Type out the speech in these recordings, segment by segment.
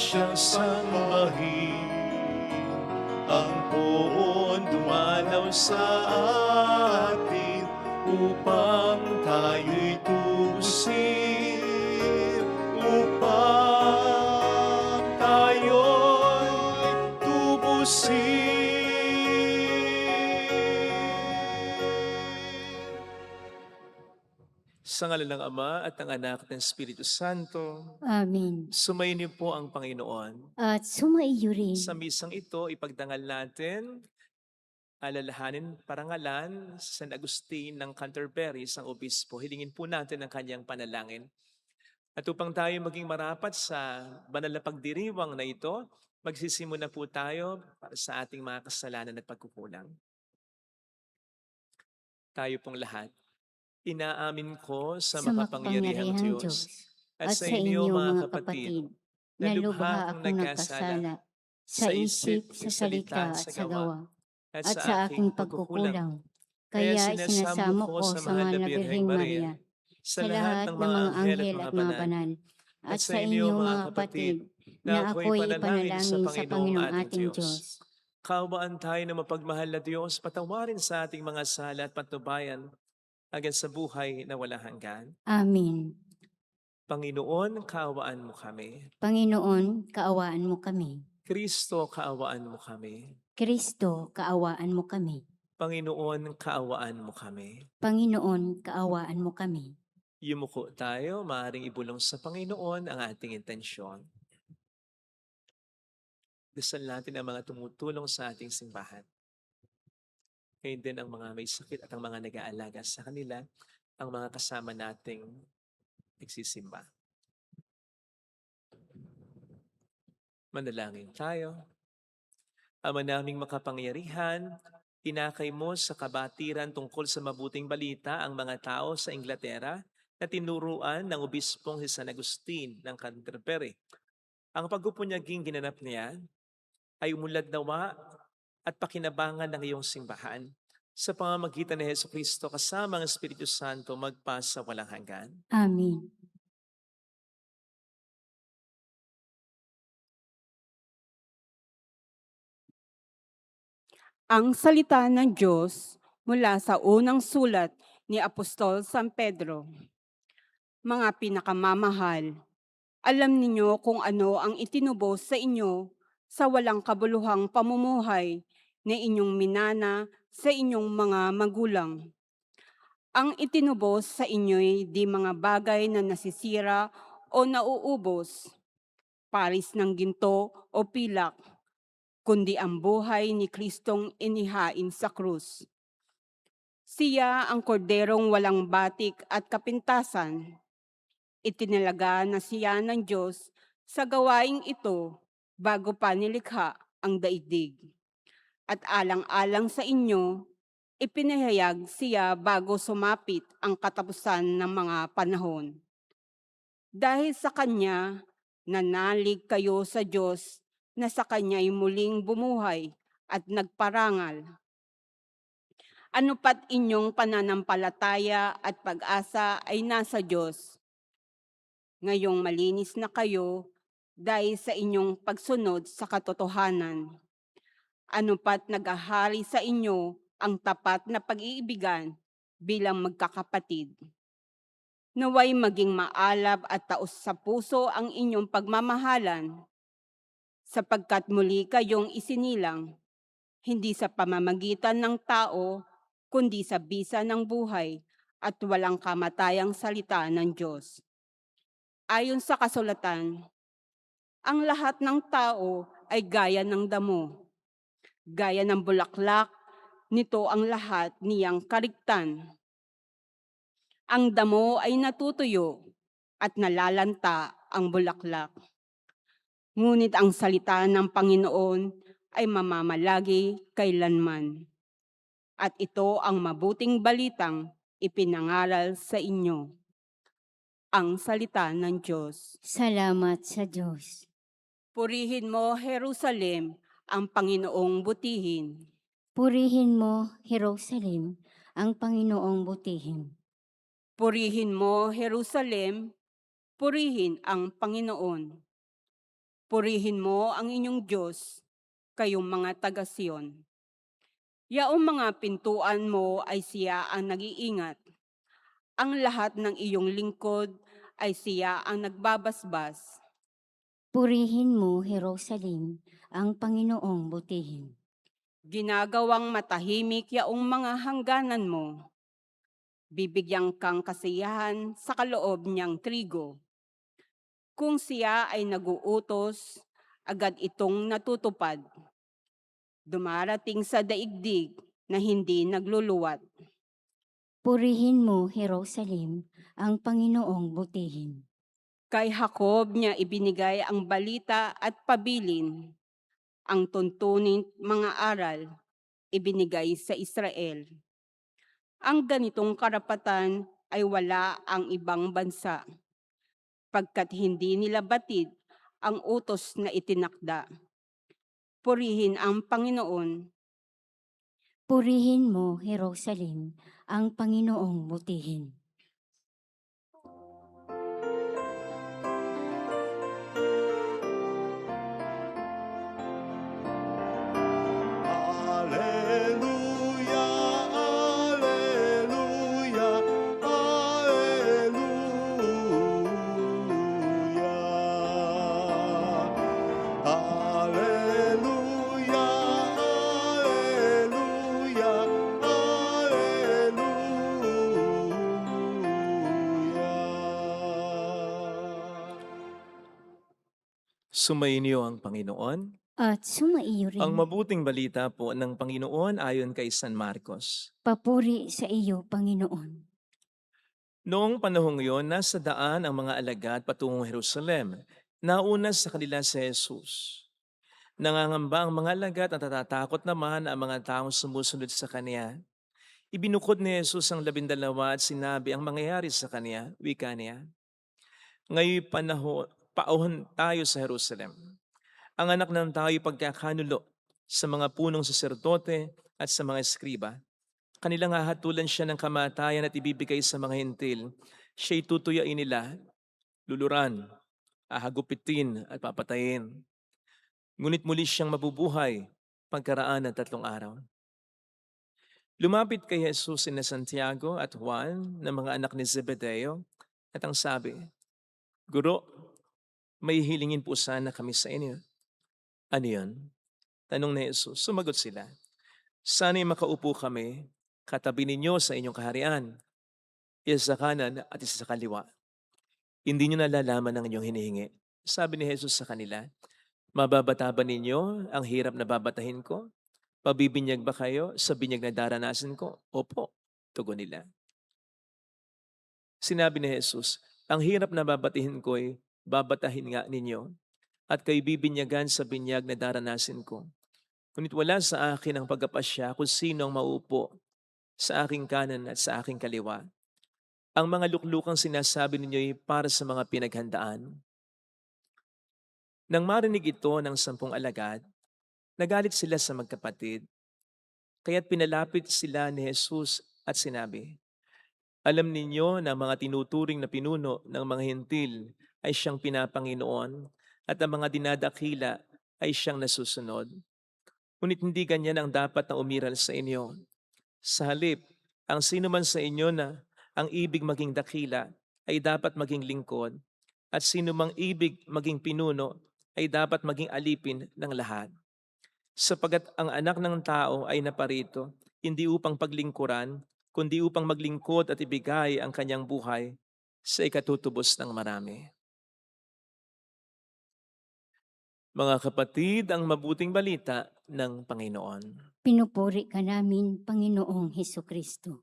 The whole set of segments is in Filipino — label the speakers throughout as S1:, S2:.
S1: siyang sambahin. Ang poon dumalaw sa atin upang tayo'y tubusin, upang tayo'y tubusin. Sa ngalan ng Ama at ng Anak at ng Espiritu Santo,
S2: Amen.
S1: sumayin niyo po ang Panginoon.
S2: At sumaiyo rin.
S1: Sa misang ito, ipagdangal natin, alalahanin parangalan sa San Agustin ng Canterbury, isang obispo. Hilingin po natin ang kanyang panalangin. At upang tayo maging marapat sa banal na pagdiriwang na ito, magsisimula po tayo para sa ating mga kasalanan at pagkukulang. Tayo pong lahat. Inaamin ko sa makapangyarihang Diyos at sa inyo mga kapatid, na lubha akong nagkasala sa isip, sa salita at sa gawa, at sa aking pagkukulang. Kaya sinasamo ko sa mahal na Birheng Maria, sa lahat ng mga anghel at mga banal, at sa inyo mga kapatid, na ako'y ipanalangin sa Panginoong ating Diyos. Kaawaan tayo na mapagmahal na Diyos, patawarin sa ating mga sala at patnubayan hanggang sa buhay na walang hanggan.
S2: Amen.
S1: Panginoon, kaawaan mo kami.
S2: Panginoon, kaawaan mo kami.
S1: Kristo, kaawaan mo kami.
S2: Kristo, kaawaan mo kami.
S1: Panginoon, kaawaan mo kami.
S2: Panginoon, kaawaan mo kami.
S1: Yumuko tayo, maaaring ibulong sa Panginoon ang ating intensyon. Dasal natin ang mga tumutulong sa ating simbahan. Ngayon din ang mga may sakit at ang mga nag-aalaga sa kanila, ang mga kasama nating nagsisimba. Manalangin tayo. Ama naming makapangyarihan, tinakay mo sa kabatiran tungkol sa mabuting balita ang mga tao sa Inglaterra na tinuruan ng obispong si San Agustin ng Canterbury. Ang pagpupunyaging ginanap niya ay umulad nawa at pakinabangan ng iyong simbahan sa pamamagitan ni Jesucristo kasama ang Espiritu Santo magpasa walang hanggan.
S2: Amen.
S3: Ang salita ng Diyos mula sa unang sulat ni Apostol San Pedro. Mga pinakamamahal, alam ninyo kung ano ang itinubos sa inyo sa walang kabuluhang pamumuhay na inyong minana sa inyong mga magulang. Ang itinubos sa inyo'y di mga bagay na nasisira o nauubos, paris ng ginto o pilak, kundi ang buhay ni Kristong inihain sa krus. Siya ang korderong walang batik at kapintasan. Itinalaga na siya ng Diyos sa gawaing ito bago pa nilikha ang daigdig. At alang-alang sa inyo, ipinahayag siya bago sumapit ang katapusan ng mga panahon. Dahil sa Kanya, nanalig kayo sa Diyos na sa Kanya'y muling bumuhay at nagparangal. Ano pat inyong pananampalataya at pag-asa ay nasa Diyos. Ngayong malinis na kayo dahil sa inyong pagsunod sa katotohanan. Ano pat naghahari sa inyo ang tapat na pag-iibigan bilang magkakapatid. Naway maging maalab at taos sa puso ang inyong pagmamahalan, sapagkat muli kayong isinilang, hindi sa pamamagitan ng tao, kundi sa bisa ng buhay at walang kamatayang salita ng Diyos. Ayon sa kasulatan, ang lahat ng tao ay gaya ng damo, gaya ng bulaklak, nito ang lahat niyang karigtan. Ang damo ay natutuyo at nalalanta ang bulaklak. Ngunit ang salita ng Panginoon ay mamamalagi kailanman. At ito ang mabuting balitang ipinangaral sa inyo. Ang salita ng Diyos.
S2: Salamat sa Diyos.
S3: Purihin mo, Jerusalem, ang Panginoong butihin.
S2: Purihin mo, Jerusalem, ang Panginoong butihin.
S3: Purihin mo, Jerusalem, purihin ang Panginoon. Purihin mo ang inyong Diyos, kayong mga taga-Siyon. Yaong mga pintuan mo ay siya ang nag-iingat. Ang lahat ng iyong lingkod ay siya ang nagbabasbas.
S2: Purihin mo, Jerusalem, ang Panginoong butihin.
S3: Ginagawang matahimik yaong mga hangganan mo. Bibigyan kang kasiyahan sa kaloob niyang trigo. Kung siya ay naguutos, agad itong natutupad. Dumarating sa daigdig na hindi nagluluwat.
S2: Purihin mo, Jerusalem, ang Panginoong butihin.
S3: Kay Jacob niya ibinigay ang balita at pabilin. Ang tuntunin mga aral ibinigay sa Israel. Ang ganitong karapatan ay wala ang ibang bansa, pagkat hindi nila batid ang utos na itinakda. Purihin ang Panginoon.
S2: Purihin mo, Jerusalem, ang Panginoong butihin.
S4: Alleluia, alleluia, alleluia. Alleluia, alleluia, alleluia.
S5: Sumainyo ang Panginoon.
S2: At sumaiyo rin.
S5: Ang mabuting balita po ng Panginoon ayon kay San Marcos.
S2: Papuri sa iyo, Panginoon.
S5: Noong panahong iyon, nasa daan ang mga alagad patungong Jerusalem. Nauna sa kanila si Jesus. Nangangamba ang mga alagad at natatakot naman ang mga taong sumusunod sa Kanya. Ibinukod ni Jesus ang 12 at sinabi ang mangyayari sa Kanya, wika niya. Ngayon paahon tayo sa Jerusalem. Ang anak ng tao ay pagkakanulo sa mga punong saserdote at sa mga eskriba. Kanilang hahatulan siya ng kamatayan at ibibigay sa mga hintil. Siya'y tutuyain nila, luluran, ahagupitin at papatayin. Ngunit muli siyang mabubuhay pagkaraan ng 3 araw. Lumapit kay Jesus sina Santiago at Juan na mga anak ni Zebedeo at ang sabi, Guro, may hilingin po sana kami sa inyo. Ano yun? Tanong ni Jesus. Sumagot sila. Sana'y makaupo kami, katabi ninyo sa inyong kaharian, isa sa kanan at isa sa kaliwa. Hindi nyo nalalaman ang inyong hinihingi. Sabi ni Jesus sa kanila, mababata ba ninyo ang hirap na babatahin ko? Pabibinyag ba kayo sa binyag na daranasan ko? Opo, tugon nila. Sinabi ni Jesus, ang hirap na babatihin ko'y babatahin nga ninyo at kayo bibinyagan sa binyag na daranasin ko. Ngunit wala sa akin ang pagkapasya kung sino ang maupo sa aking kanan at sa aking kaliwa. Ang mga luklukang sinasabi ninyo ay para sa mga pinaghandaan. Nang marinig ito ng 10 alagad, nagalit sila sa magkapatid. Kaya't pinalapit sila ni Jesus at sinabi, alam ninyo na mga tinuturing na pinuno ng mga hintil ay siyang pinapanginoon at ang mga dinadakila ay siyang nasusunod. Ngunit hindi ganyan ang dapat na umiral sa inyo. Sa halip, ang sino man sa inyo na ang ibig maging dakila ay dapat maging lingkod at sino mang ibig maging pinuno ay dapat maging alipin ng lahat. Sapagat ang anak ng tao ay naparito, hindi upang paglingkuran, kundi upang maglingkod at ibigay ang kanyang buhay sa ikatutubos ng marami. Mga kapatid, ang mabuting balita ng Panginoon.
S2: Pinupuri ka namin, Panginoong Hesukristo.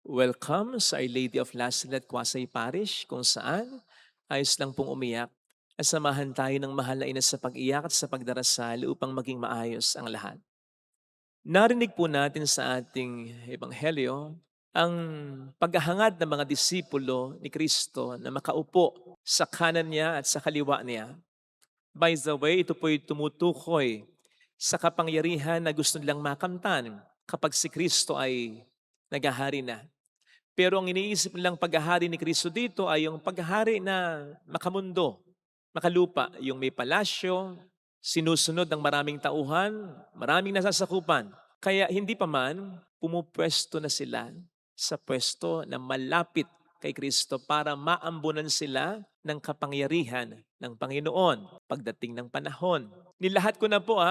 S5: Welcome sa Our Lady of Lasalet Quasay Parish kung saan ayos lang pong umiyak at samahan tayo ng mahal na ina sa pag-iyak at sa pagdarasal upang maging maayos ang lahat. Narinig po natin sa ating ebanghelyo ang paghahangad ng mga disipulo ni Kristo na makaupo sa kanan niya at sa kaliwa niya. By the way, ito po'y tumutukoy sa kapangyarihan na gusto nilang makamtan kapag si Kristo ay naghahari na. Pero ang iniisip nilang paghahari ni Kristo dito ay yung paghahari na makamundo, makalupa, yung may palasyo, sinusunod ng maraming tauhan, maraming nasasakupan. Kaya hindi pa man, pumupwesto na sila sa pwesto na malapit kay Kristo para maambunan sila ng kapangyarihan ng Panginoon pagdating ng panahon. Nilahat ko na po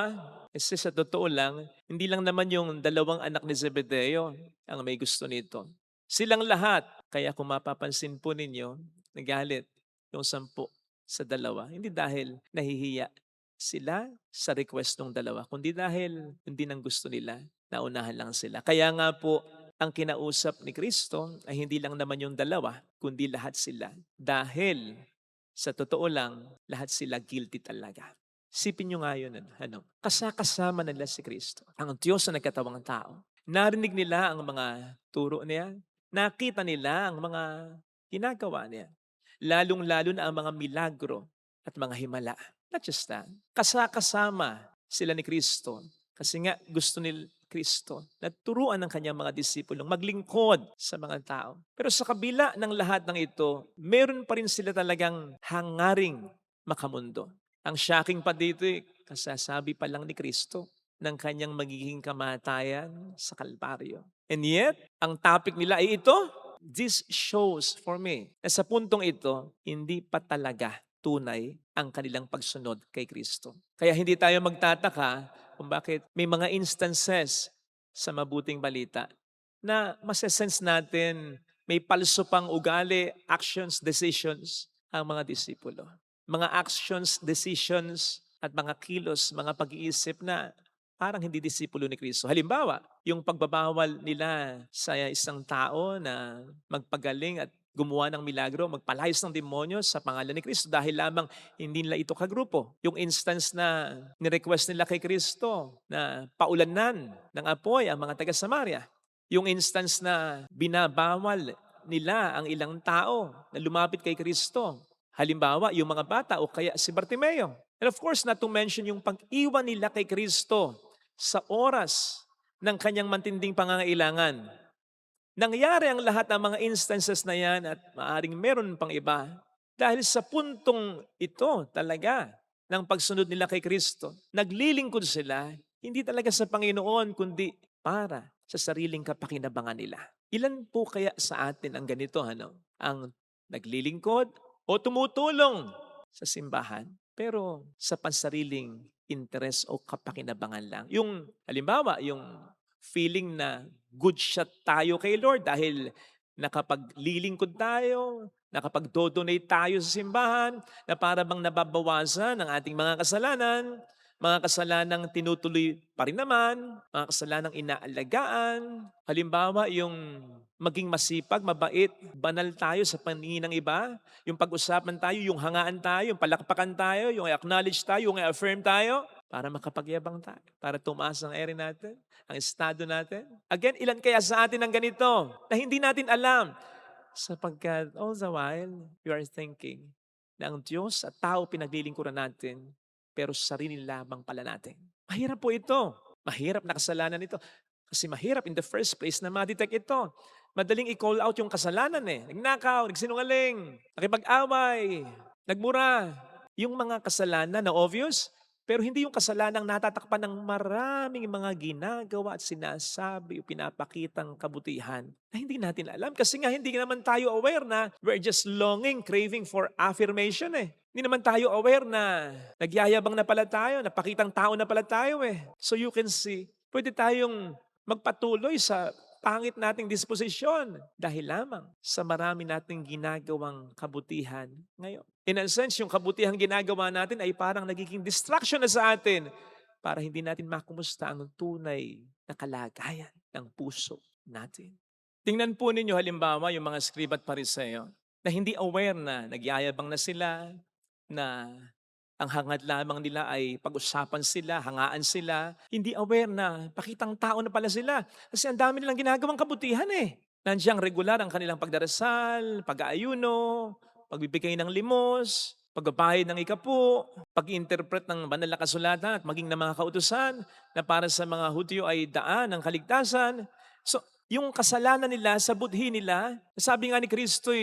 S5: kasi sa totoo lang, hindi lang naman yung dalawang anak ni Zebedeo ang may gusto nito. Silang lahat. Kaya kung mapapansin po ninyo, nagalit yung 10 sa 2. Hindi dahil nahihiya sila sa request ng 2, kundi dahil hindi nang gusto nila, naunahan lang sila. Kaya nga po, ang kinausap ni Kristo ay hindi lang naman yung 2, kundi lahat sila. Dahil sa totoo lang, lahat sila guilty talaga. Sipin nyo nga yun, kasama nila si Kristo. Ang Diyos na nagkatawang tao. Narinig nila ang mga turo niya. Nakita nila ang mga ginagawa niya. Lalong-lalo na ang mga milagro at mga himala. Not just that. Kasama sila ni Kristo. Kasi nga gusto ni Kristo na turuan ng kanyang mga disipulong maglingkod sa mga tao. Pero sa kabila ng lahat ng ito, meron pa rin sila talagang hangaring makamundo. Ang shocking pa dito, kasasabi pa lang ni Kristo ng kanyang magiging kamatayan sa Kalbaryo. And yet, ang topic nila ay ito. This shows for me na sa puntong ito, hindi pa talaga tunay ang kanilang pagsunod kay Kristo. Kaya hindi tayo magtataka kung bakit may mga instances sa mabuting balita na masesense natin may palso pang ugali, actions, decisions ang mga disipulo. Mga actions, decisions, at mga kilos, mga pag-iisip na parang hindi disipulo ni Kristo. Halimbawa, yung pagbabawal nila sa isang tao na magpagaling at gumawa ng milagro, magpalayas ng demonyo sa pangalan ni Kristo dahil lamang hindi nila ito kagrupo. Yung instance na nirequest nila kay Kristo na paulanan ng apoy ang mga taga-Samaria. Yung instance na binabawal nila ang ilang tao na lumapit kay Kristo. Halimbawa, yung mga bata o kaya si Bartimeo. And of course, not to mention yung pag-iwan nila kay Kristo sa oras ng kanyang matinding pangangailangan. Nangyari ang lahat ng mga instances na yan at maaring meron pang iba dahil sa puntong ito talaga ng pagsunod nila kay Kristo. Naglilingkod sila, hindi talaga sa Panginoon, kundi para sa sariling kapakinabangan nila. Ilan po kaya sa atin ang ganito, ang naglilingkod o tumutulong sa simbahan, pero sa pansariling interes o kapakinabangan lang. Yung, halimbawa, yung feeling na good shot tayo kay Lord dahil nakapaglilingkod tayo, nakapag-donate tayo sa simbahan, na para bang nababawasan ang ating mga kasalanang tinutuloy pa rin naman, mga kasalanang inaalagaan. Halimbawa, yung maging masipag, mabait, banal tayo sa paningin ng iba, yung pag-usapan tayo, yung hangaan tayo, yung palakpakan tayo, yung acknowledge tayo, yung affirm tayo, para makapagyabang tayo, para tumaas ang ere natin, ang estado natin. Again, ilan kaya sa atin ang ganito na hindi natin alam? Sapagkat all the while, you are thinking na ang Diyos at tao pinaglilingkuran natin, pero sarili lamang pala natin. Mahirap po ito. Mahirap na kasalanan ito. Kasi mahirap in the first place na ma-detect ito. Madaling i-call out yung kasalanan Nagnakaw, nagsinungaling, nakipag-away, nagmura. Yung mga kasalanan na obvious, pero hindi yung kasalanang natatakpan ng maraming mga ginagawa at sinasabi o pinapakitang kabutihan na hindi natin alam. Kasi nga hindi naman tayo aware na we're just longing, craving for affirmation Hindi naman tayo aware na nagyayabang na pala tayo, napakitang tao na pala tayo So you can see, pwede tayong magpatuloy sa pangit nating disposisyon dahil lamang sa marami nating ginagawang kabutihan ngayon. In a sense, yung kabutihan ginagawa natin ay parang nagiging distraction na sa atin para hindi natin makumusta ang tunay na kalagayan ng puso natin. Tingnan po ninyo halimbawa yung mga scriba at pariseo na hindi aware na nagyayabang na sila, na ang hangad lamang nila ay pag-usapan sila, hangaan sila. Hindi aware na pakitang tao na pala sila. Kasi ang dami nilang ginagawang kabutihan Nandiyan regular ang kanilang pagdarasal, pag-aayuno, pagbibigay ng limos, pagbabayad ng ikapu, pag-interpret ng banal na kasulatan at maging ng mga kautusan na para sa mga Hudyo ay daan ng kaligtasan. So, Yung kasalanan nila sa budhi nila, sabi nga ni Kristo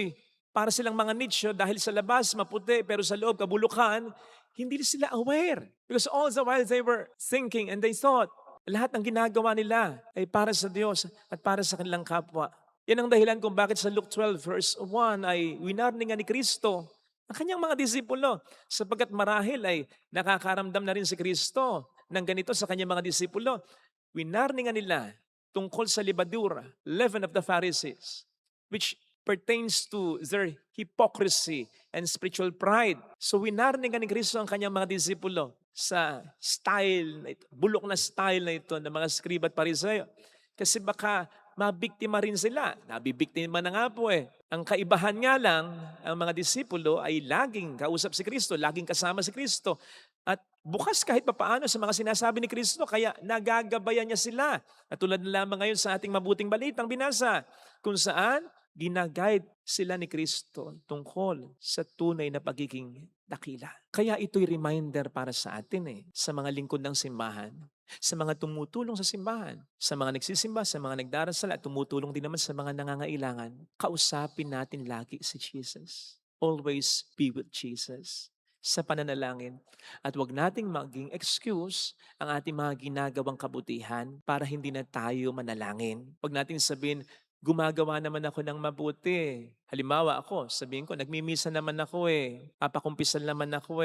S5: para silang mga nicho dahil sa labas maputi pero sa loob kabulukan, hindi sila aware. Because all the while they were thinking and they thought, lahat ng ginagawa nila ay para sa Diyos at para sa kanilang kapwa. Yan ang dahilan kung bakit sa Luke 12 verse 1 ay winarningan ni Kristo ang kanyang mga disipulo sapagkat marahil ay nakakaramdam na rin si Kristo ng ganito sa kanyang mga disipulo. Winarningan nila tungkol sa libadura, leaven of the Pharisees, which pertains to their hypocrisy and spiritual pride. So winarningan ni Kristo ang kanyang mga disipulo sa style na ito, bulok na style na ito ng mga skriba at pariseo. Kasi baka mabiktima rin sila. Nabibiktima na nga po eh. Ang kaibahan nga lang, ang mga disipulo ay laging kausap si Kristo, laging kasama si Kristo. At bukas kahit papaano sa mga sinasabi ni Kristo, kaya nagagabayan niya sila. At tulad na lamang ngayon sa ating mabuting balitang binasa, kung saan ginaguide sila ni Kristo tungkol sa tunay na pagiging dakila. Kaya ito'y reminder para sa atin sa mga lingkod ng simbahan, sa mga tumutulong sa simbahan, sa mga nagsisimba, sa mga nagdarasal at tumutulong din naman sa mga nangangailangan. Kausapin natin lagi si Jesus. Always be with Jesus sa pananalangin. At huwag nating maging excuse ang ating mga ginagawang kabutihan para hindi na tayo manalangin. Huwag nating sabihin, gumagawa naman ako ng mabuti. Halimbawa ako, sabihin ko, nagmimisa naman ako papakumpisal naman ako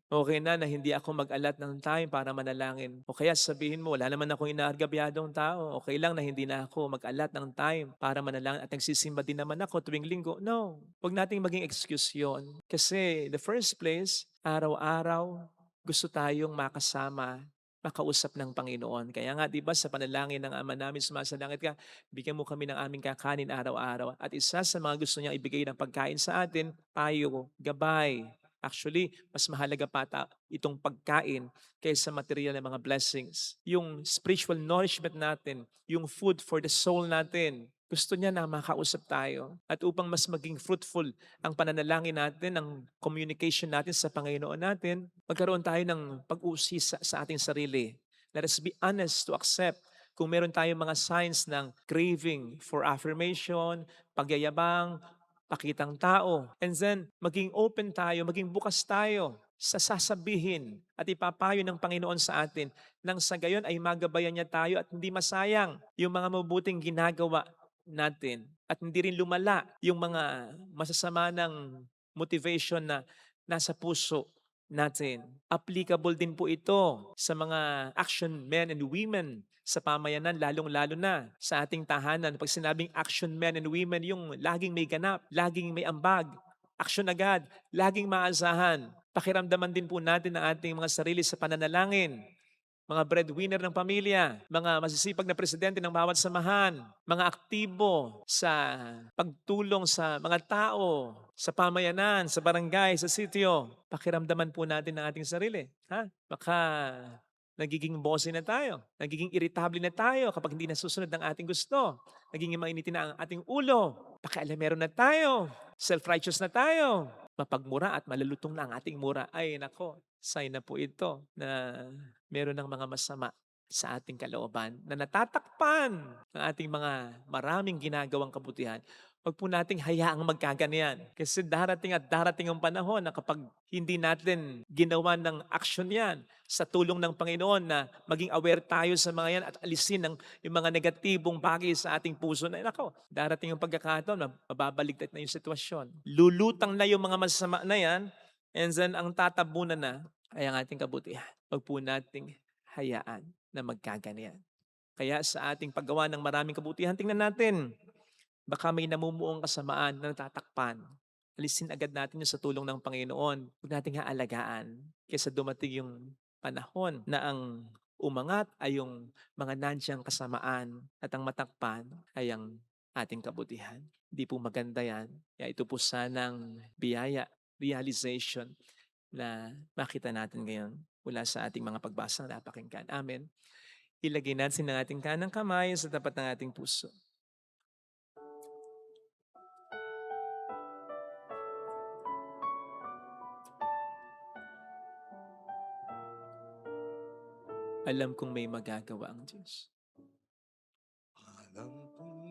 S5: Okay na hindi ako mag-alat ng time para manalangin. O kaya sabihin mo, wala naman akong inaargabyadong tao. Okay lang na hindi na ako mag-alat ng time para manalangin at nagsisimba din naman ako tuwing linggo. No, huwag nating maging excuse yon. Kasi the first place, araw-araw, gusto tayong makasama, makausap ng Panginoon. Kaya nga, di ba, sa panalangin ng Ama namin sumasalangit ka, bigyan mo kami ng aming kakanin araw-araw. At isa sa mga gusto niya ibigay ng pagkain sa atin, payo, gabay. Actually, mas mahalaga pa itong pagkain kaysa material na mga blessings. Yung spiritual nourishment natin, yung food for the soul natin, gusto niya na makausap tayo. At upang mas maging fruitful ang pananalangin natin, ang communication natin sa Panginoon natin, magkaroon tayo ng pag-uusisa sa ating sarili. Let us be honest to accept kung meron tayong mga signs ng craving for affirmation, pagyayabang, pakitang tao. And then, maging open tayo, maging bukas tayo sa sasabihin at ipapayo ng Panginoon sa atin nang sa gayon ay magabayan niya tayo at hindi masayang yung mga mabuting ginagawa natin at hindi rin lumala yung mga masasama ng motivation na nasa puso natin. Applicable din po ito sa mga action men and women sa pamayanan, lalong-lalo na sa ating tahanan. Pag sinabing action men and women, yung laging may ganap, laging may ambag, action agad, laging maasahan. Pakiramdaman din po natin ang ating mga sarili sa pananalangin. Mga breadwinner ng pamilya, mga masisipag na presidente ng bawat samahan, mga aktibo sa pagtulong sa mga tao, sa pamayanan, sa barangay, sa sitio. Pakiramdaman po natin ang ating sarili. Baka nagiging bossy na tayo, nagiging irritable na tayo kapag hindi nasusunod ang ating gusto, nagiging mainitin na ang ating ulo, pakialamero na tayo, self-righteous na tayo, mapagmura at malulutong na ang ating mura. Ay nako, sign na po ito na meron ng mga masama sa ating kalooban na natatakpan ng ating mga maraming ginagawang kabutihan. Huwag po nating hayaang magkaganyan. Kasi darating at darating ang panahon na kapag hindi natin ginawa ng action yan sa tulong ng Panginoon na maging aware tayo sa mga yan at alisin yung mga negatibong bagay sa ating puso na nako, darating yung pagkakataon na mababaligtad na yung sitwasyon. Lulutang na yung mga masama na yan and then ang tatabunan na ay ang ating kabutihan. Huwag po nating hayaan na magkaganyan. Kaya sa ating paggawa ng maraming kabutihan, tingnan natin, baka may namumuong kasamaan na natatakpan. Alisin agad natin yung sa tulong ng Panginoon. Huwag nating haalagaan kaysa dumating yung panahon na ang umangat ay yung mga nandiyan kasamaan at ang matakpan ay ang ating kabutihan. Hindi po maganda yan. Kaya ito po sanang biyaya, realization na makita natin ngayon mula sa ating mga pagbasa na napakinggan. Amen. Ilagay natin ang ating kanang kamay sa tapat ng ating puso. Alam kong may magagawa ang Diyos.
S4: Alam kong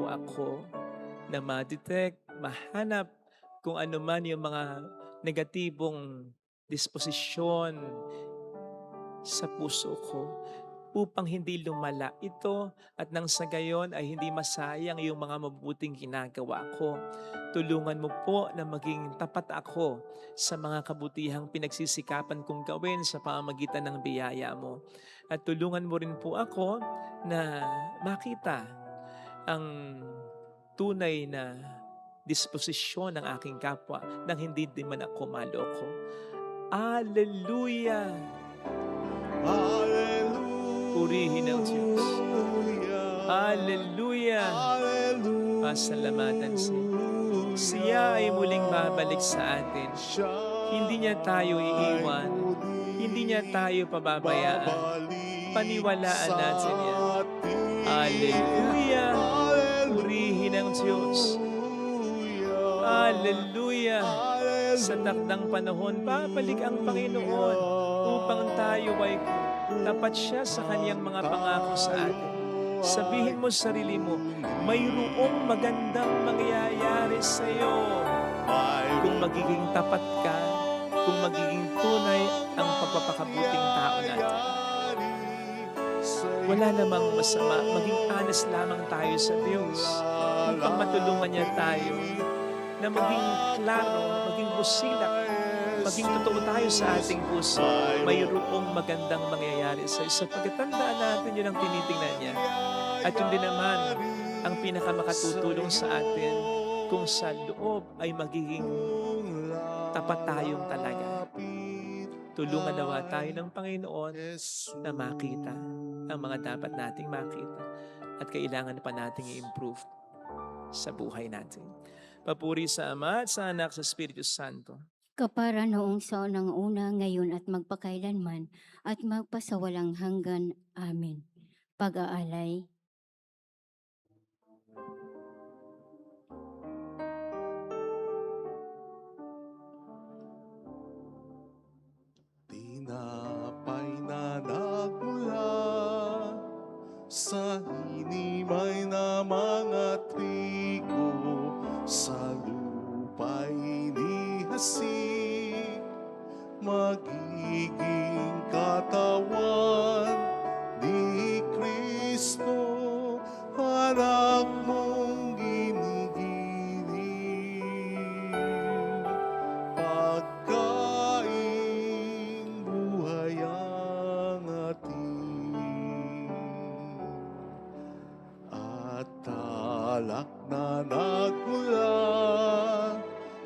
S5: ako na ma-detect, mahanap kung ano man yung mga negatibong disposisyon sa puso ko upang hindi lumala ito at nang sa gayon ay hindi masayang yung mga mabuting ginagawa ko. Tulungan mo po na maging tapat ako sa mga kabutihang pinagsisikapan kong gawin sa pamamagitan ng biyaya mo. At tulungan mo rin po ako na makita ang tunay na disposisyon ng aking kapwa nang hindi din man ako maloko. Hallelujah!
S4: Hallelujah.
S5: Purihin ang Diyos. Hallelujah! Pasalamatan siya. Siya ay muling babalik sa atin. Hindi niya tayo iiwan. Hindi niya tayo pababayaan. Paniwalaan natin yan. Hallelujah! Purihin ang Diyos. Hallelujah! Sa takdang panahon, babalik ang Panginoon upang tayo ay tapat siya sa kanyang mga pangako sa atin. Sabihin mo sa sarili mo, mayroong magandang mangyayari sa iyo. Kung magiging tapat ka, kung magiging tunay ang pagpapakabuting tao natin. Wala namang masama, maging honest lamang tayo sa Diyos upang matulungan niya tayo na maging klaro, maging busilak, maging totoo tayo sa ating puso. Mayroong magandang mangyayari sa iyo. Sa pagkatandaan natin, yun ang tinitingnan niya. At yun din naman ang pinakamakatutulong sa atin kung sa loob ay magiging tapat tayong talaga. Tulungan nawa tayo ng Panginoon na makita ang mga dapat nating makita at kailangan pa nating i-improve sa buhay natin. Papuri sa Ama at sa Anak sa Espiritu Santo.
S2: Kapara noong sa unang-una, ngayon at magpakailanman, at magpasawalang hanggan. Amen. Pag-aalay.
S4: Tinapay na nagmula sa hinimay na mga trigo, sa lupa'y inihasik, magiging katawan ni Kristo, anak mong ginigiling. Pagkain buhay ang ating, at talak na nagmula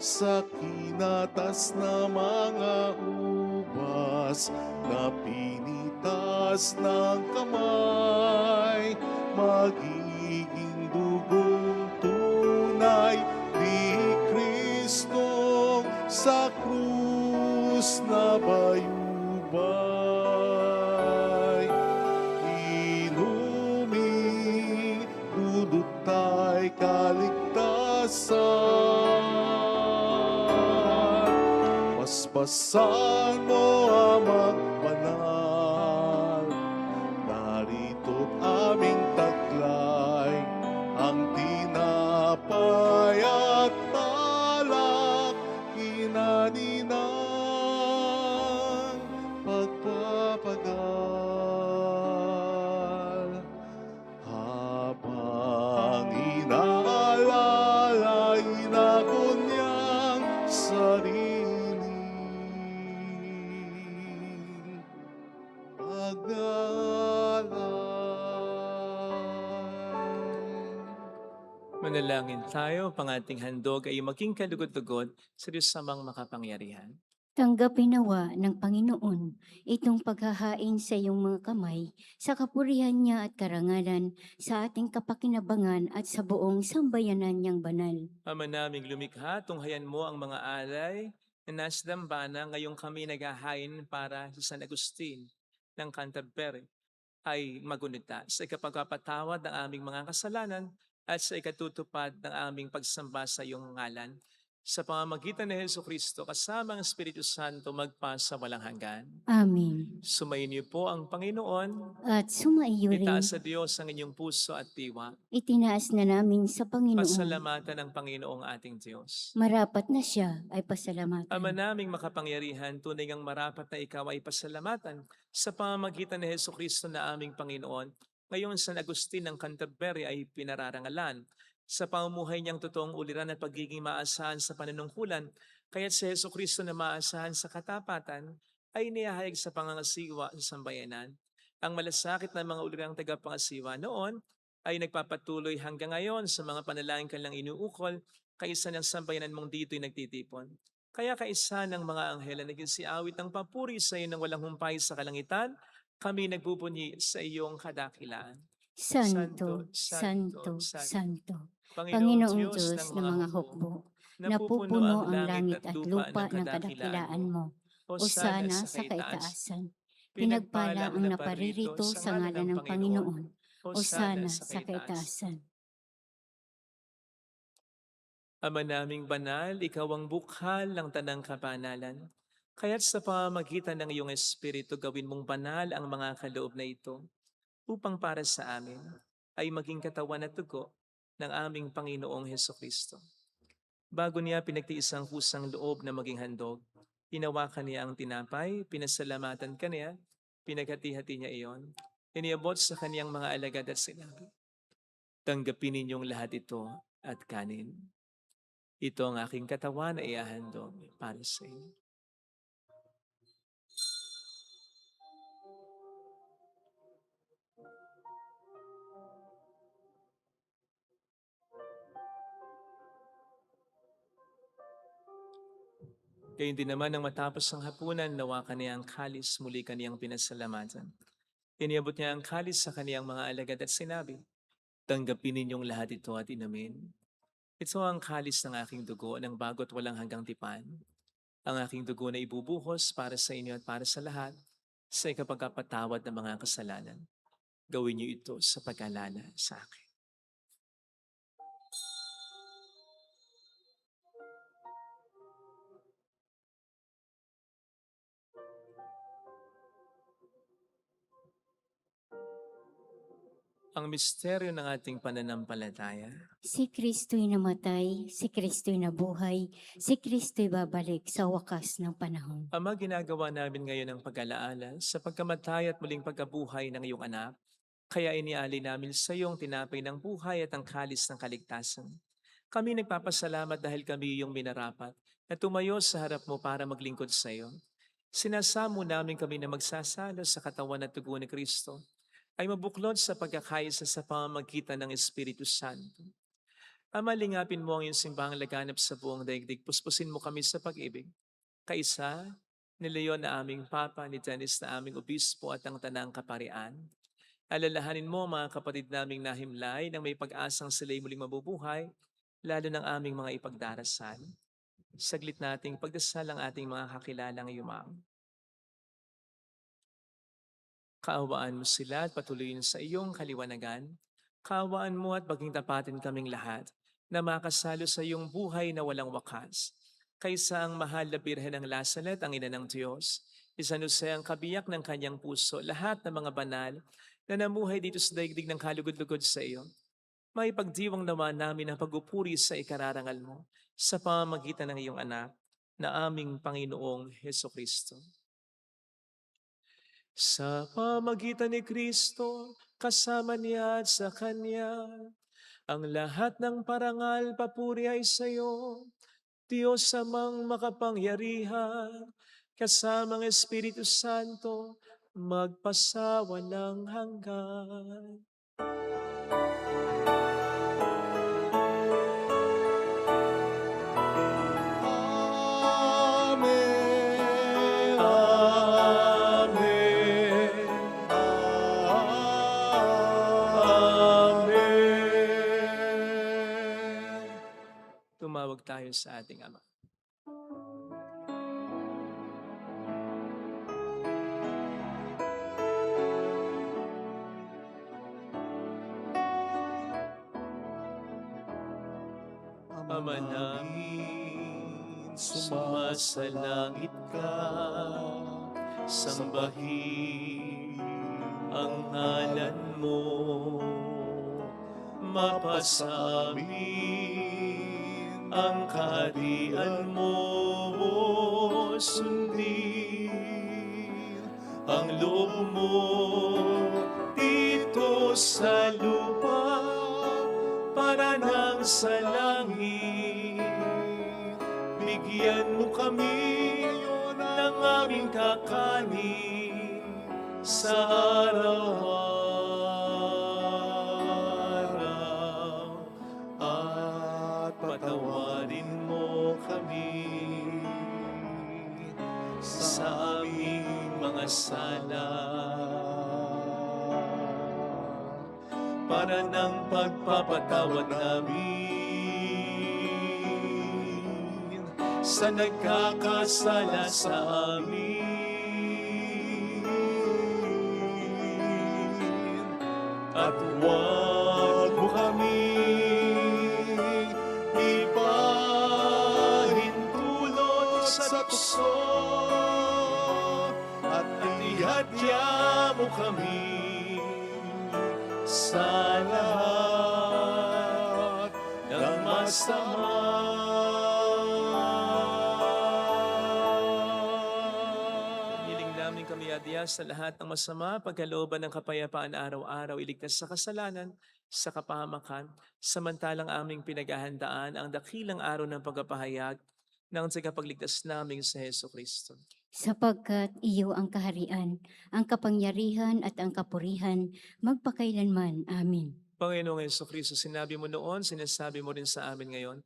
S4: sa kinatas na mga ubas, na pinitas ng kamay, magiging dugong tunay ni Kristo sa krus na bayubay. Inuming dudot tayo kaligtasan, paspasan mo amang banal. Narito't aming taglay, ang tinapay at talak, inaninang pagpapagal. Habang inaalala, inako niyang sariling pag-aalay.
S5: Manalangin tayo, pang ating handog ay maging kalugod-lugod sa Diyos samang makapangyarihan.
S2: Tanggapin nawa ng Panginoon itong paghahain sa iyong mga kamay, sa kapurihan niya at karangalan, sa ating kapakinabangan at sa buong sambayanan niyang banal.
S5: Ama naming lumikha, tunghayan mo ang mga alay na nasa dambana ngayong kami naghahain para sa San Agustin ng Canterbury ay magunita sa ikapagpapatawad ng aming mga kasalanan at sa ikatutupad ng aming pagsamba sa iyong ngalan. sa pamamagitan ni Jesucristo kasama ang Espiritu Santo magpasa walang hanggan.
S2: Amen.
S5: Sumayin niyo po ang Panginoon.
S2: At sumaiyo rin,
S5: Itaas sa Diyos ang inyong puso at diwa.
S2: itinaas na namin sa Panginoon.
S5: Pasalamatan ang Panginoong ating Diyos.
S2: Marapat na siya ay pasalamatan.
S5: Ama naming makapangyarihan, tunay ngang marapat na ikaw ay pasalamatan sa pamamagitan ni Jesucristo na aming Panginoon. Ngayon San Agustin ng Canterbury ay pinararangalan sa pamumuhay niyang totoong uliran at pagiging maasahan sa panunungkulan, kaya't si Jesucristo na maasahan sa katapatan ay niyahayag sa pangangasiwa sa sambayanan. Ang malasakit na mga ulirang tagapangasiwa noon ay nagpapatuloy hanggang ngayon sa mga panalangin kanilang inuukol, kaisa ng sambayanan mong dito'y nagtitipon. Kaya kaisa ng mga anghel na naging siawit ng papuri sa iyo ng walang humpay sa kalangitan, kami nagbubunyi sa iyong kadakilaan.
S2: Santo, Santo, Santo, Panginoong Diyos ng mga hukbo, napupuno ang langit at lupa ng kadakilaan mo. Hosana sa kaitaasan. Pinagpala ang naparirito sa ngalan ng Panginoon. Hosana sa kaitaasan.
S5: Ama naming banal, ikaw ang bukhal ng tanang kapanalan. Kaya't sa pamamagitan ng iyong Espiritu, gawin mong banal ang mga kaloob na ito, upang para sa amin ay maging katawan at dugo ng aming Panginoong Hesukristo. Bago niya pinagtiis ang kusang loob na maging handog, hinawakan niya ang tinapay, pinasalamatan kaniya, pinaghati-hati niya iyon, iniabot sa kaniyang mga alagad at sinabi, tanggapin ninyong lahat ito at kanin. Ito ang aking katawan na iahandog para sa inyo. Gayun din naman nang matapos ang hapunan, nawa kaniyang kalis, muli kaniyang pinasalamatan. Iniabot niya ang kalis sa kaniyang mga alagad at sinabi, tanggapin ninyong lahat ito at inumin. Ito ang kalis ng aking dugo ng bago't walang hanggang tipan. Ang aking dugo na ibubuhos para sa inyo at para sa lahat sa ikapagkapatawad ng mga kasalanan. Gawin niyo ito sa pag-alala sa akin. Ang misteryo ng ating pananampalataya.
S2: Si Kristo'y namatay, si Kristo'y nabuhay, si Kristo'y babalik sa wakas ng panahon.
S5: Ama, ginagawa namin ngayon ang pag-alaala sa pagkamatay at muling pagkabuhay ng iyong anak. Kaya iniali namin sa iyong tinapay ng buhay at ang kalis ng kaligtasan. Kami nagpapasalamat dahil kami iyong minarapat na tumayo sa harap mo para maglingkod sa iyo. Sinasamo namin kami na magsasalo sa katawan at dugo ni Kristo ay mabuklod sa pagkakaisa sa pamamagitan ng Espiritu Santo. Ama, lingapin mo ang iyong simbahang laganap sa buong daigdig. Puspusin mo kami sa pag-ibig. Kaisa, ni Leon na aming Papa, ni Dennis na aming Obispo at ang Tanang Kaparian. Alalahanin mo mga kapatid naming nahimlay nang may pag-asang sila'y muling mabubuhay, lalo ng aming mga ipagdarasal. Saglit nating pagdasal ang ating mga kakilalang yumang. Kaawaan mo sila at patuloyin sa iyong kaliwanagan. Kaawaan mo at maging tapatin kaming lahat na makasalo sa iyong buhay na walang wakas. Kaysa ang mahal na Birhen ng Lazaret, ang ina ng Diyos, San Jose ang kabiyak ng kanyang puso, lahat ng mga banal na namuhay dito sa daigdig ng kalugod-lugod sa iyo. May pagdiwang naman namin ang pagupuri sa ikararangal mo sa pamamagitan ng iyong anak na aming Panginoong Hesukristo. Sa pamamagitan ni Kristo, kasama niya at sa Kanya, ang lahat ng parangal papuri ay sa iyo, Diyos amang makapangyarihan, kasamang Espiritu Santo, magpasawalang hanggan.
S4: Amen. Amen.
S5: Tumawag tayo sa ating Ama. Ama namin, sumasalangit ka, sambahin ang ngalan mo, mapasamin ang kaharian mo, sundin ang loob mo dito sa lupa para nang sa langit. Bigyan mo kami ng aming kakanin sa araw-araw at patawarin mo kami sa aming mga sala para ng pagpapatawad namin sa nagkakasala sa amin. At huwag mo kami ipahintulot sa tukso, at ihadya mo kami sa lahat ng masama. Hiling namin kami adya sa lahat ng masama, pagkalooban ng kapayapaan araw-araw, iligtas sa kasalanan, sa kapahamakan, samantalang aming pinaghahandaan ang dakilang araw ng pagpapahayag ng tagapagligtas naming sa Jesucristo.
S2: Sapagkat iyo ang kaharian, ang kapangyarihan at ang kapurihan, magpakailanman. Amin.
S5: Panginoong Jesucristo, sinabi mo noon, sinasabi mo rin sa amin ngayon,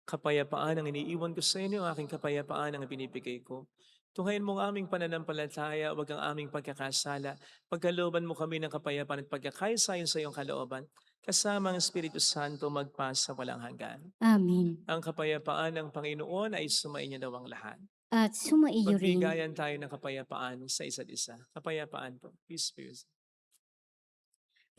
S5: kapayapaan ang iniiwan ko sa inyo, aking kapayapaan ang binibigay ko. Tunghayin mo ang aming pananampalataya, huwag ang aming pagkakasala. Pagkalooban mo kami ng kapayapaan at pagkakaisa sa iyong kalooban, kasama ang Espiritu Santo magpasa walang hanggan.
S2: Amin.
S5: Ang kapayapaan ng Panginoon ay sumainyo daw ang lahat.
S2: At sumaiyo rin.
S5: Magbigayan tayo ng kapayapaan sa isa't isa. Kapayapaan po. Peace be with you.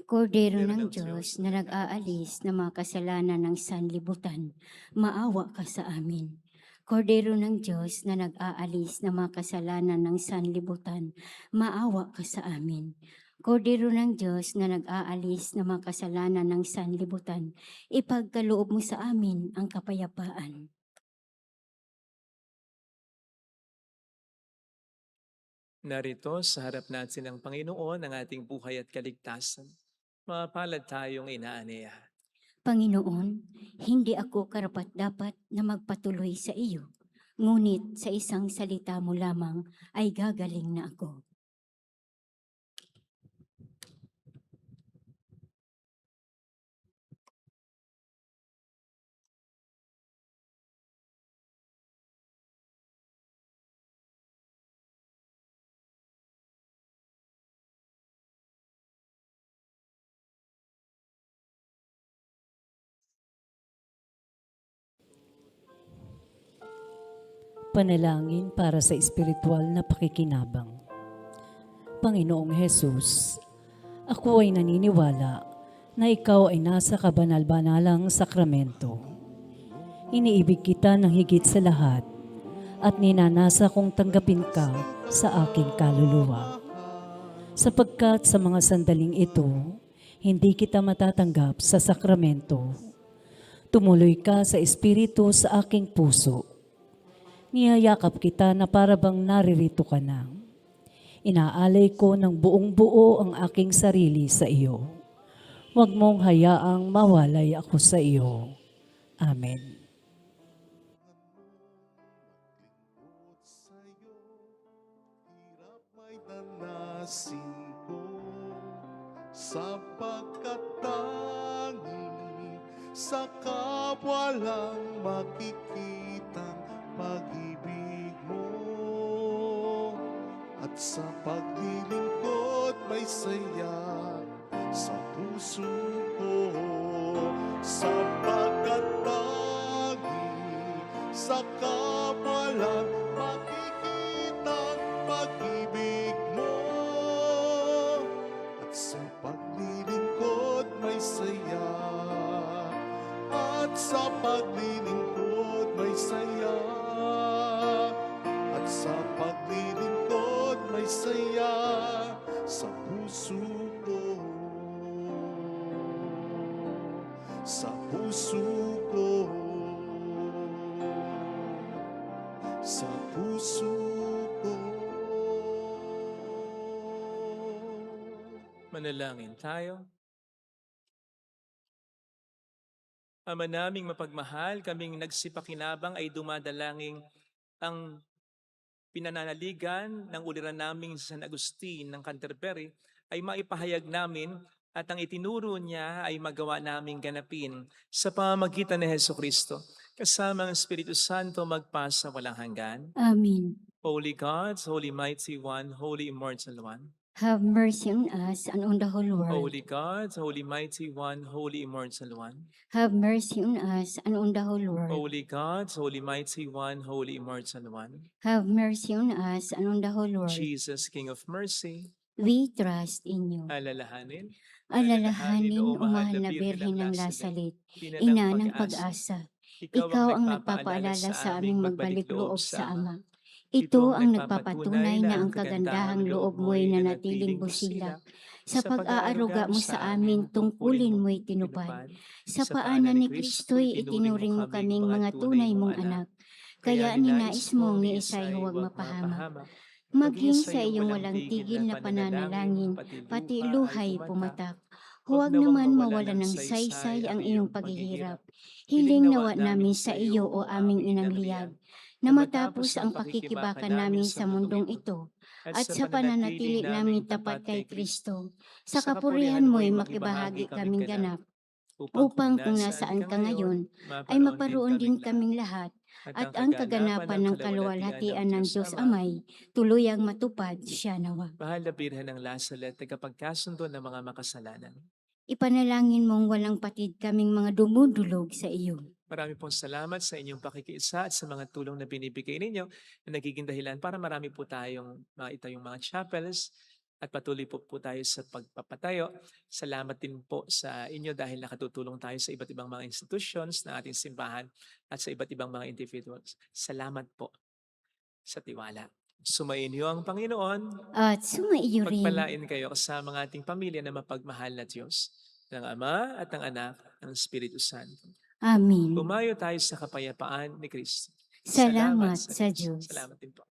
S2: Kordero ng Diyos na nag-aalis ng mga kasalanan ng sanlibutan, maawa ka sa amin. Kordero ng Diyos na nag-aalis ng mga kasalanan ng sanlibutan, maawa ka sa amin. Kordero ng Diyos na nag-aalis ng mga kasalanan ng sanlibutan, ipagkaloob mo sa amin ang kapayapaan.
S5: Narito sa harap natin ng Panginoon ang ating buhay at kaligtasan. Mapalad tayong inaaniya.
S2: Panginoon, hindi ako karapat-dapat na magpatuloy sa iyo, ngunit sa isang salita mo lamang ay gagaling na ako.
S6: Panalangin para sa espiritual na pakikinabang. Panginoong Hesus, ako ay naniniwala na ikaw ay nasa kabanal-banalang sakramento. Iniibig kita ng higit sa lahat at ninanasa kong tanggapin ka sa aking kaluluwa. Sapagkat sa mga sandaling ito, hindi kita matatanggap sa sakramento. Tumuloy ka sa espiritu sa aking puso. Niyayakap kita na parabang naririto ka na. Inaalay ko ng buong buo ang aking sarili sa iyo. Huwag mong hayaang mawalay ako sa iyo. Amen.
S4: Maglingkod sa'yo, hirap may danasin ko, sapagkat tanging sa kapwa lang makikitang pag-ibig mo, at sa paglilingkod may saya sa puso ko, sapagkat tanging sa kapwa lang makikitang pag-ibig mo, at sa paglilingkod may saya, at sa paglilingkod may saya. sa puso ko, sa puso ko.
S5: Manalangin tayo. Ama naming mapagmahal, kaming nagsipakinabang ay dumadalangin ang pinananaligan ng uliran naming San Agustin ng Canterbury ay maipahayag namin at ang itinuro niya ay magawa naming ganapin sa pamamagitan ni Hesukristo. Kasama ang Espiritu Santo magpasa walang hanggan.
S2: Amen.
S5: Holy God, Holy Mighty One, Holy Immortal One.
S2: Have mercy on us and on the whole world.
S5: Holy God, Holy Mighty One, Holy Immortal One.
S2: Have mercy on us and on the whole world.
S5: Holy God, Holy Mighty One, Holy Immortal One.
S2: Have mercy on us and on the whole world.
S5: Jesus, King of Mercy,
S2: We trust in you.
S5: alalahanin,
S2: Alalahanin, o mahal na Birhen ng Lasalit, ina ng pag-asa. Ikaw ang nagpapaalala sa aming magbalik loob sa Ama. Ito ang nagpapatunay na ang kagandahang loob mo'y nanatiling busilak. Sa pag-aaruga mo sa amin, tungkulin mo'y tinupad. Sa paanan ni Kristo'y itinuring mo kaming mga tunay mong anak. Kaya ninais mong ni Isay huwag mapahamak. Maging sa iyong walang tigil na pananalangin, pati luhay pumatak. Huwag naman mawalan ng saysay ang iyong paghihirap. Hiling nawa namin sa iyo o aming inang liyag, na matapos ang pakikibaka namin sa mundong ito, at sa pananatili namin tapat kay Kristo, sa kapurihan mo'y makibahagi kaming ganap, upang kung nasaan ka ngayon, ay maparoon din kaming lahat, at ang kaganapan ng kaluwalhatian ng Diyos Amay, tuluyang matupad siya nawa.
S5: Mahal na Birhen ng Lasalet, tagapagkasundo ng mga makasalanan.
S2: Ipanalangin mong walang patid kaming mga dumudulog sa iyo.
S5: Marami pong salamat sa inyong pakikiisa at sa mga tulong na binibigay ninyo na nagiging dahilan para marami po tayong maitayong mga chapels at patuloy po tayo sa pagpapatayo. Salamat din po sa inyo dahil nakatutulong tayo sa iba't ibang mga institutions na ating simbahan at sa iba't ibang mga individuals. Salamat po sa tiwala. Sumainyo ang Panginoon.
S2: At sumaiyo rin.
S5: Pagpalain kayo kasama ng ating pamilya na mapagmahal na Diyos, ng Ama at ng Anak at ng Espiritu Santo.
S2: Amen.
S5: Umayo tayo sa kapayapaan ni Kristo.
S2: Salamat sa Diyos.
S5: Salamat din po.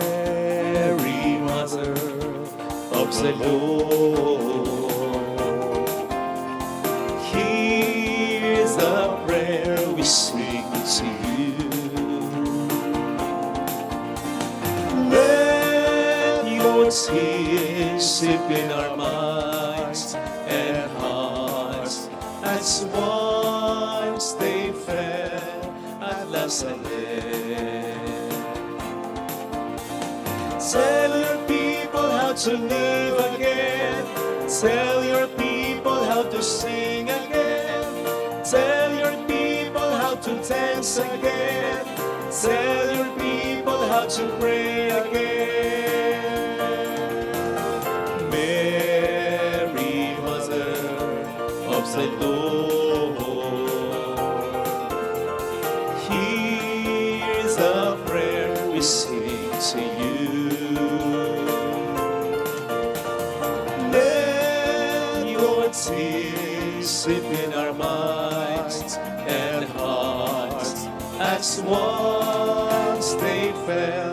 S4: Mary, Mother of the Lord, hear the prayer we sing to you. Let your tears sip in our minds and hearts as once they fell at Nazareth. Tell your people how to live again. Tell your people how to sing again. Tell your people how to dance again. Tell your people how to pray again. Mary, Mother of the Lord, hear the prayer we sing to you. Let your tears sleep in our minds and hearts as once they fell